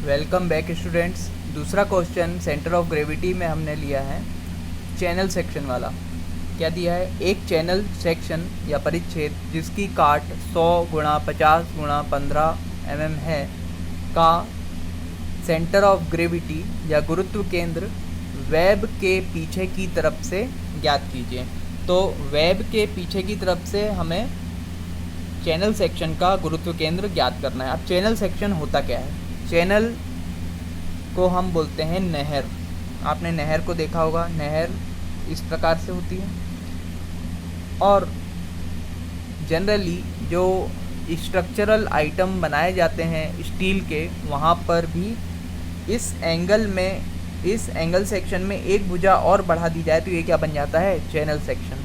Welcome back students. दूसरा question centre of gravity में हमने लिया है चैनल सेक्शन वाला। क्या दिया है? एक चैनल सेक्शन या परिच्छेद जिसकी काट 100 गुणा 50 गुणा 15 mm है का सेंटर ऑफ ग्रेविटी या गुरुत्व केंद्र वेब के पीछे की तरफ से ज्ञात कीजिए। तो वेब के पीछे की तरफ से हमें चैनल सेक्शन का गुरुत्व केंद्र ज्ञात करना है। अब चैनल सेक्शन होता क्या है? चैनल को हम बोलते हैं नहर। आपने नहर को देखा होगा, नहर इस प्रकार से होती है। और जनरली जो स्ट्रक्चरल आइटम बनाए जाते हैं स्टील के, वहाँ पर भी इस एंगल सेक्शन में एक भुजा और बढ़ा दी जाए तो ये क्या बन जाता है? Channel section.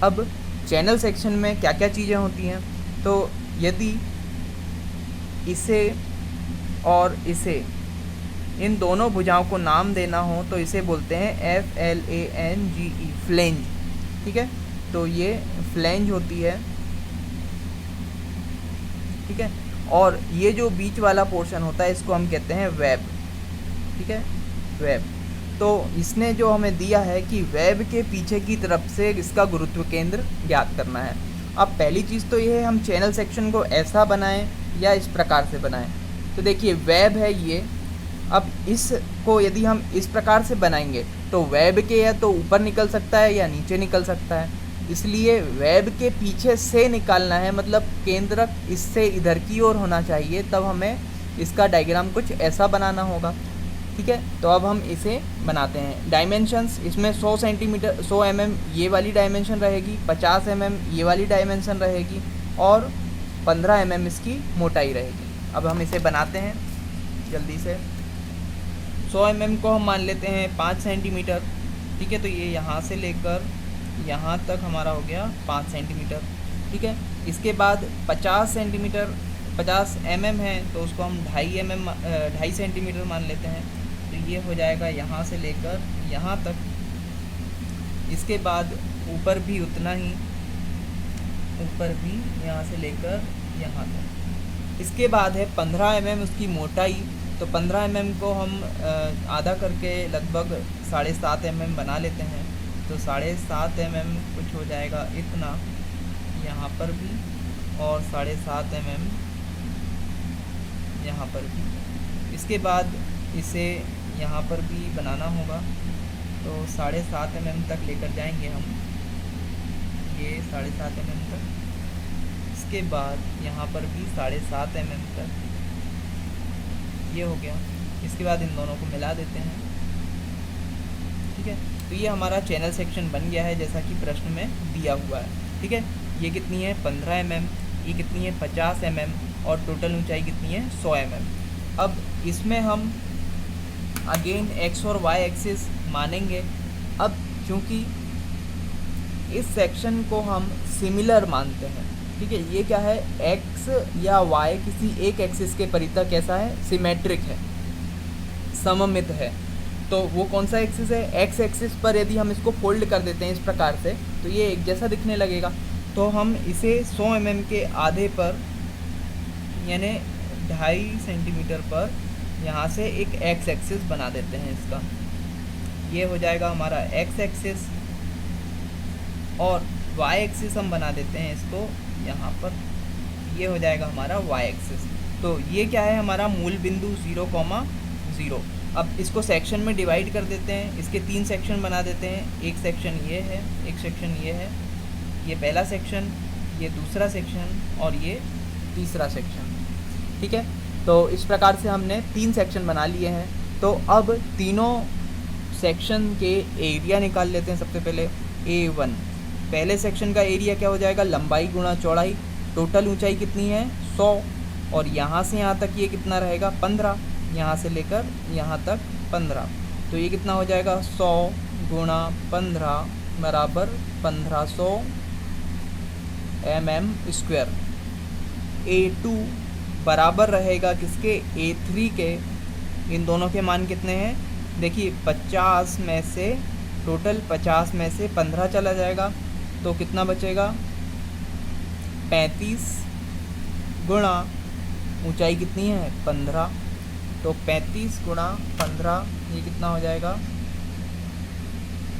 अब चैनल सेक्शन में क्या क्या चीज़ें होती हैं? तो यदि इसे और इसे, इन दोनों भुजाओं को नाम देना हो तो इसे बोलते हैं FLANGE, फ्लेंज। ठीक है, तो ये फ्लेंज होती है। ठीक है, और ये जो बीच वाला पोर्शन होता है इसको हम कहते हैं वेब। ठीक है, वेब। तो इसने जो हमें दिया है कि वेब के पीछे की तरफ से इसका गुरुत्व केंद्र ज्ञात करना है। अब पहली चीज़ तो ये है, हम चैनल सेक्शन को ऐसा बनाएं या इस प्रकार से बनाएं। तो देखिए वेब है ये। अब इसको यदि हम इस प्रकार से बनाएंगे तो वेब के या तो ऊपर निकल सकता है या नीचे निकल सकता है, इसलिए वेब के पीछे से निकालना है, मतलब केंद्रक इससे इधर की ओर होना चाहिए। तब हमें इसका डायग्राम कुछ ऐसा बनाना होगा। ठीक है, तो अब हम इसे बनाते हैं। डायमेंशंस इसमें 100 सेंटीमीटर 100 mm ये वाली डायमेंशन रहेगी, 50 mm ये वाली डायमेंशन रहेगी और 15 mm इसकी मोटाई रहेगी। अब हम इसे बनाते हैं जल्दी से। 100 mm को हम मान लेते हैं 5 सेंटीमीटर। ठीक है, तो ये यहाँ से लेकर यहाँ तक हमारा हो गया 5 सेंटीमीटर। ठीक है, इसके बाद 50 सेंटीमीटर 50 mm है तो उसको हम 2.5 सेंटीमीटर मान लेते हैं। तो ये हो जाएगा यहाँ से लेकर यहाँ तक। इसके बाद ऊपर भी उतना ही, ऊपर भी यहाँ से लेकर यहाँ तक। इसके बाद है 15 mm उसकी मोटाई। तो 15 mm को हम आधा करके लगभग 7.5 mm बना लेते हैं। तो 7.5 mm कुछ हो जाएगा इतना यहाँ पर भी, और 7.5 mm यहाँ पर भी। इसके बाद इसे यहाँ पर भी बनाना होगा, तो 7.5 mm तक लेकर जाएंगे हम, ये 7.5 mm तक। इसके बाद यहाँ पर भी 7.5 mm तक, ये हो गया। इसके बाद इन दोनों को मिला देते हैं। ठीक है, तो ये हमारा चैनल सेक्शन बन गया है जैसा कि प्रश्न में दिया हुआ है। ठीक है, ये कितनी है? 15 mm, ये कितनी है? 50 mm, और टोटल ऊंचाई कितनी है? 100 mm। अब इसमें हम अगेन x और y एक्सिस मानेंगे। अब चूँकि इस सेक्शन को हम सिमिलर मानते हैं, ठीक है, ये क्या है? x या y किसी एक एक्सिस के परितः कैसा है? सिमेट्रिक है, सममित है। तो वो कौन सा एक्सिस है? x एक्सिस पर यदि हम इसको फोल्ड कर देते हैं इस प्रकार से तो ये एक जैसा दिखने लगेगा। तो हम इसे 100 mm के आधे पर, यानी 2.5 सेंटीमीटर पर यहाँ से एक x एक्सिस बना देते हैं इसका। ये हो जाएगा हमारा x एक्सिस, और y एक्सिस हम बना देते हैं इसको यहाँ पर, ये हो जाएगा हमारा y एक्सिस। तो ये क्या है? हमारा मूल बिंदु 0,0। अब इसको सेक्शन में डिवाइड कर देते हैं, इसके 3 सेक्शन बना देते हैं। एक सेक्शन ये है, एक सेक्शन ये है, ये पहला सेक्शन, ये दूसरा सेक्शन, और ये तीसरा सेक्शन। ठीक है, तो इस प्रकार से हमने 3 सेक्शन बना लिए हैं। तो अब तीनों सेक्शन के एरिया निकाल लेते हैं। सबसे पहले A1, पहले सेक्शन का एरिया क्या हो जाएगा? लंबाई गुणा चौड़ाई। टोटल ऊंचाई कितनी है? 100, और यहाँ से यहाँ तक ये कितना रहेगा? 15, यहाँ से लेकर यहाँ तक 15। तो ये कितना हो जाएगा? 100 गुणा 15 बराबर 1500 mm²। A2 बराबर रहेगा किसके? A3 के। इन दोनों के मान कितने हैं? देखिए 50 में से, टोटल 50 में से 15 चला जाएगा तो कितना बचेगा? 35 गुणा ऊंचाई कितनी है? 15, तो 35 गुणा 15 ये कितना हो जाएगा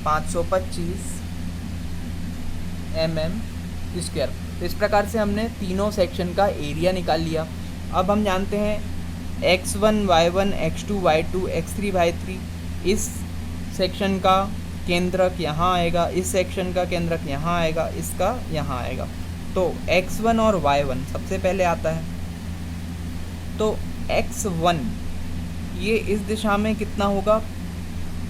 525 mm²। तो इस प्रकार से हमने तीनों सेक्शन का एरिया निकाल लिया। अब हम जानते हैं x1 y1 x2 y2 x3 y3, इस सेक्शन का केंद्रक यहाँ आएगा, इस सेक्शन का केंद्रक यहाँ आएगा, इसका यहाँ आएगा। तो x1 और y1 सबसे पहले आता है। तो x1 ये इस दिशा में कितना होगा,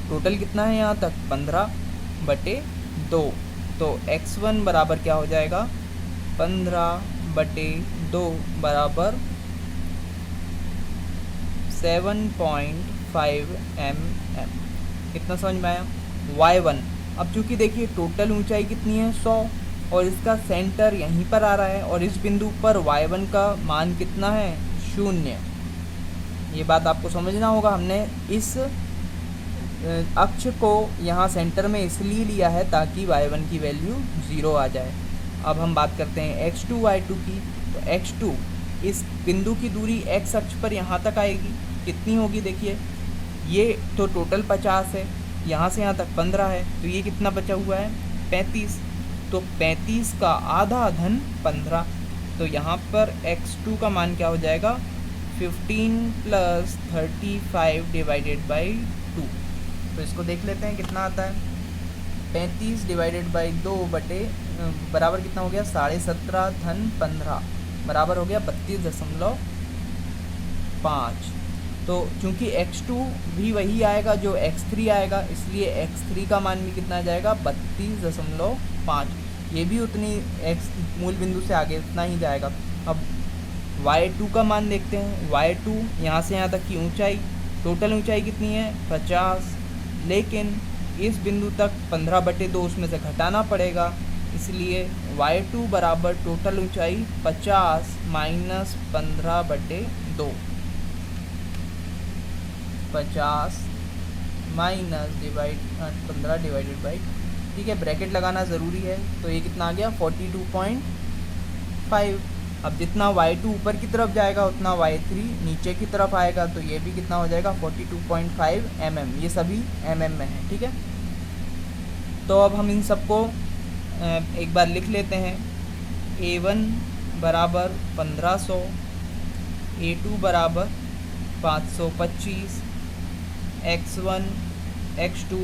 टोटल कितना है यहाँ तक 15/2। तो x1 बराबर क्या हो जाएगा 15/2 बराबर 7.5 mm। कितना समझ में आया। y1 अब चूँकि देखिए टोटल ऊंचाई कितनी है 100 और इसका सेंटर यहीं पर आ रहा है और इस बिंदु पर y1 का मान कितना है 0। ये बात आपको समझना होगा। हमने इस अक्ष को यहाँ सेंटर में इसलिए लिया है ताकि y1 की वैल्यू 0 आ जाए। अब हम बात करते हैं x2 y2 की। तो x2 इस बिंदु की दूरी x अक्ष पर यहाँ तक आएगी, कितनी होगी देखिए, ये तो टोटल 50 है, यहाँ से यहाँ तक 15 है, तो ये कितना बचा हुआ है 35। तो 35 का आधा धन 15, तो यहाँ पर x2 का मान क्या हो जाएगा 15 + 35/2। तो इसको देख लेते हैं कितना आता है। 35/2 बराबर कितना हो गया 17.5 धन 15 बराबर हो गया 32.5। तो चूंकि x2 भी वही आएगा जो x3 आएगा, इसलिए x3 का मान भी कितना आ जाएगा 32.5। ये भी उतनी x मूल बिंदु से आगे उतना ही जाएगा। अब y2 का मान देखते हैं। y2 यहाँ से यहाँ तक की ऊंचाई, टोटल ऊंचाई कितनी है 50, लेकिन इस बिंदु तक 15/2 उसमें से घटाना पड़ेगा, इसलिए y2 बराबर टोटल ऊंचाई 50 - 15/2। 50 - 15/2, ठीक है, ब्रैकेट लगाना ज़रूरी है। तो ये कितना आ गया 42.5। अब जितना y2 ऊपर की तरफ जाएगा उतना y3 नीचे की तरफ आएगा, तो ये भी कितना हो जाएगा 42.5 mm। ये सभी mm में है, ठीक है। तो अब हम इन सबको एक बार लिख लेते हैं। a1 बराबर 1500, a2 बराबर 525, x1 x2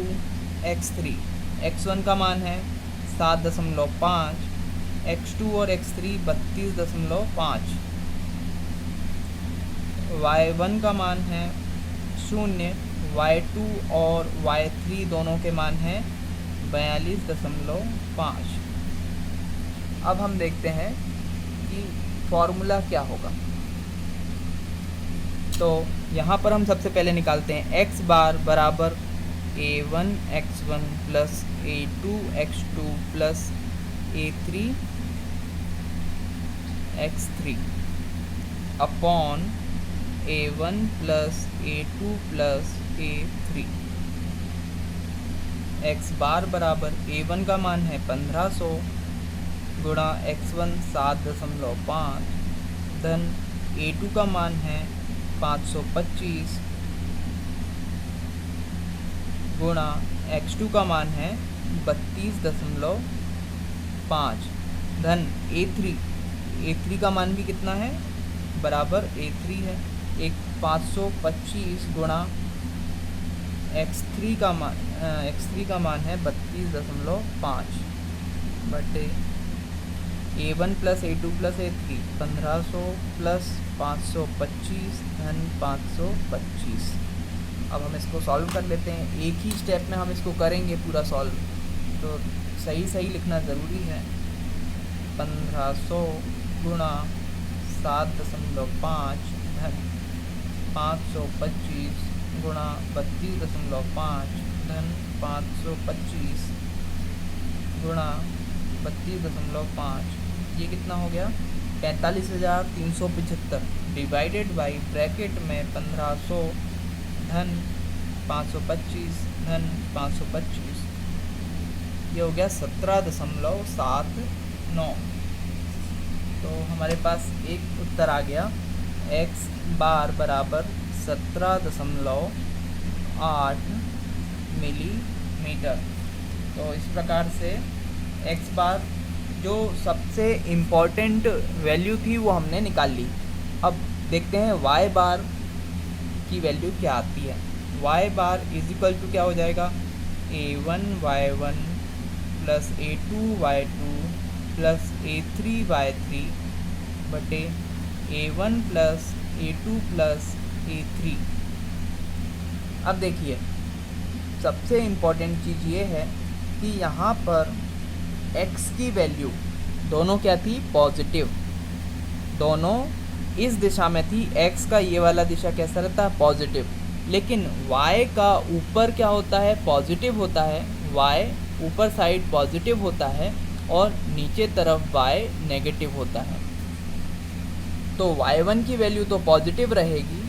x3। x1 का मान है 7.5, x2 और x3 32.5, y1 का मान है 0, y2 और y3 दोनों के मान हैं 42.5। अब हम देखते हैं कि फॉर्मूला क्या होगा। तो यहाँ पर हम सबसे पहले निकालते हैं x बार बराबर a1 x1 plus a2 x2 plus a3 x3 upon a1 plus a2 plus a3। x बार बराबर a1 का मान है 1500 गुणा x1 7.5 धन a2 का मान है 525 गुणा x2 का मान है 32.5 धन a3 का मान भी कितना है बराबर a3 है। एक 525 गुणा x3 का मान है 32.5 बटे a1 plus a2 plus a3 1500 plus 525 धन 525। अब हम इसको सॉल्व कर लेते हैं। एक ही स्टेप में हम इसको करेंगे पूरा सॉल्व, तो सही लिखना ज़रूरी है। 1500 गुणा 7.5 धन 525 गुणा 32.5 धन 525 गुणा 32.5, ये कितना हो गया 45,375 डिवाइडेड बाई ब्रैकेट में 1500 धन 525 धन 525, ये हो गया 17.79। तो हमारे पास एक उत्तर आ गया x बार बराबर 17.8 मिलीमीटर। तो इस प्रकार से एक्स बार जो सबसे इम्पॉर्टेंट वैल्यू थी वो हमने निकाल ली। अब देखते हैं वाई बार की वैल्यू क्या आती है। Y bar is equal to क्या हो जाएगा, A1Y1 plus A2Y2 plus A3Y3 बटे A1 plus A2 plus A3। अब देखिए सबसे इम्पॉर्टेंट चीज़ ये है कि यहाँ पर x की वैल्यू दोनों क्या थी, पॉजिटिव, दोनों इस दिशा में थी। x का ये वाला दिशा कैसा रहता है, पॉजिटिव, लेकिन y का ऊपर क्या होता है, पॉजिटिव होता है। y ऊपर साइड पॉजिटिव होता है और नीचे तरफ y नेगेटिव होता है। तो y1 की वैल्यू तो पॉजिटिव रहेगी,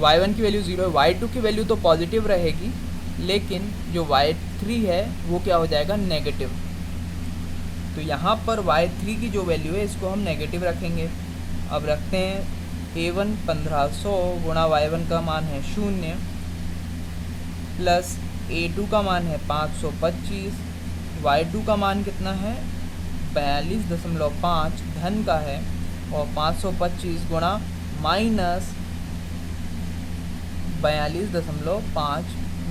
y1 की वैल्यू 0 है, y2 की वैल्यू तो पॉजिटिव रहेगी, लेकिन जो y3 है वो क्या हो जाएगा, नेगेटिव। तो यहाँ पर y3 की जो वैल्यू है इसको हम नेगेटिव रखेंगे। अब रखते हैं A1 1500 गुणा y1 का मान है 0 प्लस A2 का मान है 525, y2 का मान कितना है 42.5 धन का है, और 525 गुणा माइनस 42.5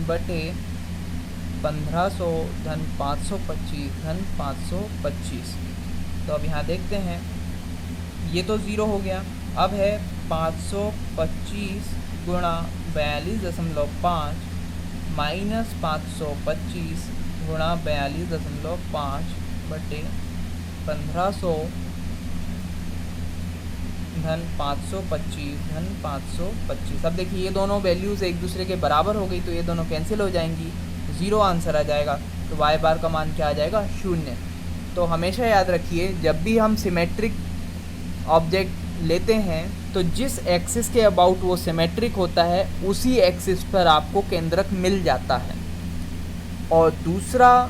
बटे 1500 धन 525 धन 525। तो अब यहाँ देखते हैं ये तो ज़ीरो हो गया। अब है 525 गुणा 42.5 माइनस 525 गुणा 42.5 बटे 1500 धन 525 धन 525। अब देखिए ये दोनों वैल्यूज़ एक दूसरे के बराबर हो गई, तो ये दोनों कैंसिल हो जाएंगी, ज़ीरो आंसर आ जाएगा। तो वाई बार का मान क्या आ जाएगा, 0। तो हमेशा याद रखिए जब भी हम सिमेट्रिक ऑब्जेक्ट लेते हैं तो जिस एक्सिस के अबाउट वो सिमेट्रिक होता है उसी एक्सिस पर आपको केंद्रक मिल जाता है, और दूसरा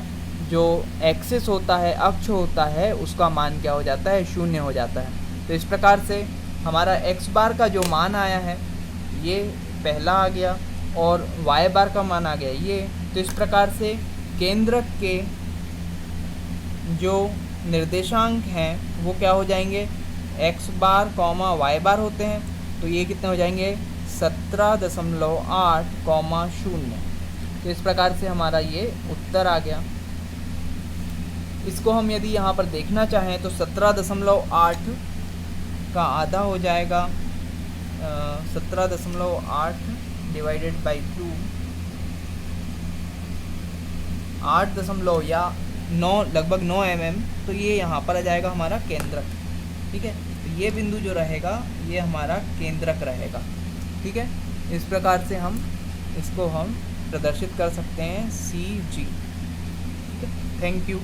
जो एक्सिस होता है, अक्ष होता है, उसका मान क्या हो जाता है, 0 हो जाता है। तो इस प्रकार से हमारा एक्स बार का जो मान आया है ये पहला आ गया, और वाई बार का मान आ गया ये। तो इस प्रकार से केंद्रक के जो निर्देशांक हैं वो क्या हो जाएंगे, एक्स बार कॉमा वाई बार होते हैं। तो ये कितने हो जाएंगे, 17.8, 0। तो इस प्रकार से हमारा ये उत्तर आ गया। इसको हम यदि यहाँ पर देखना चाहें तो 17.8 का आधा हो जाएगा 17.8 डिवाइडेड बाई 2, 8 या 9, लगभग 9 mm। तो ये यहाँ पर आ जाएगा हमारा केंद्रक। ठीक है, तो ये बिंदु जो रहेगा ये हमारा केंद्रक रहेगा। ठीक है, इस प्रकार से हम इसको प्रदर्शित कर सकते हैं CG। ठीक है, थैंक यू।